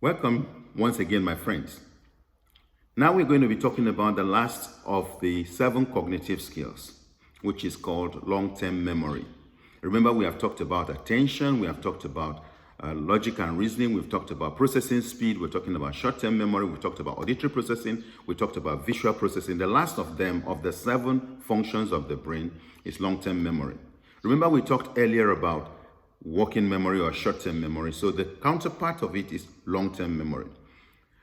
Welcome once again, my friends. Now we're going to be talking about the last of the 7 cognitive skills, which is called long-term memory. Remember, we have talked about attention, we have talked about logic and reasoning, we've talked about processing speed, we're talking about short-term memory, we talked about auditory processing, we talked about visual processing. The last of them, of the 7 functions of the brain, is long-term memory. Remember, we talked earlier about working memory or short-term memory. So the counterpart of it is long-term memory.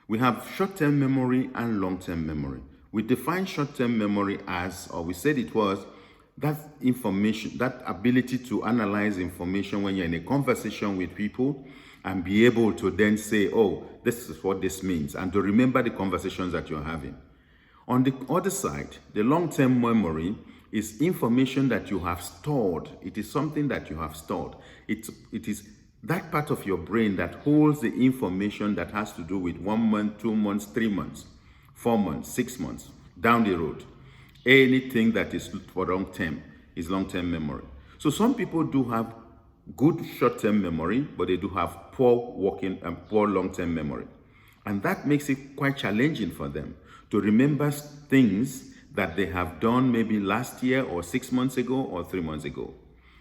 We have short-term memory and long-term memory. We define short-term memory as, or we said it was, that information, that ability to analyze information when you're in a conversation with people and be able to then say, oh, this is what this means, and to remember the conversations that you're having. On the other side, the long-term memory is information that you have stored. It is something that you have stored. It is that part of your brain that holds the information that has to do with 1 month, 2 months, 3 months, 4 months, 6 months, down the road. Anything that is for long term is long-term memory. So some people do have good short-term memory, but they do have poor working and poor long-term memory. And that makes it quite challenging for them to remember things that they have done maybe last year or 6 months ago or 3 months ago.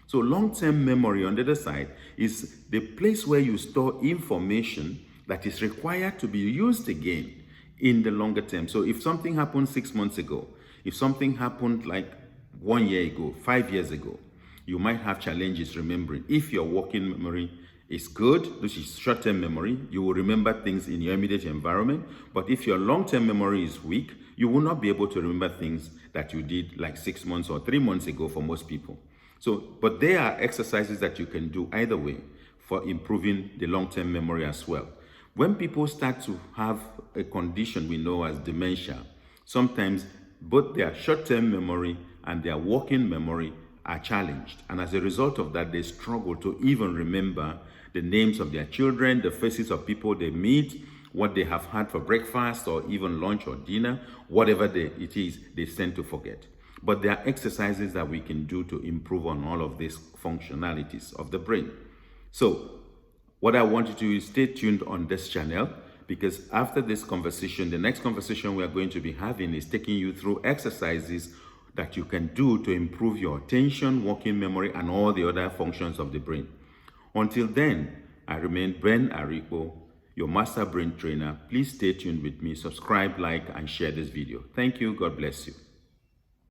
So long-term memory, on the other side, is the place where you store information that is required to be used again in the longer term. So if something happened 6 months ago, if something happened like 1 year ago, 5 years ago, you might have challenges remembering. If your working memory is good, which is short-term memory, you will remember things in your immediate environment. But if your long-term memory is weak, you will not be able to remember things that you did like 6 months or 3 months ago for most people. So, but there are exercises that you can do either way for improving the long-term memory as well. When people start to have a condition we know as dementia, sometimes both their short-term memory and their working memory are challenged. And as a result of that, they struggle to even remember the names of their children, the faces of people they meet, what they have had for breakfast or even lunch or dinner, whatever it is, they tend to forget. But there are exercises that we can do to improve on all of these functionalities of the brain. So what I want you to do is stay tuned on this channel, because after this conversation, the next conversation we are going to be having is taking you through exercises that you can do to improve your attention, working memory, and all the other functions of the brain. Until then, I remain Ben Arikpo, your master brain trainer. Please stay tuned with me, subscribe, like, and share this video. Thank you. God bless you.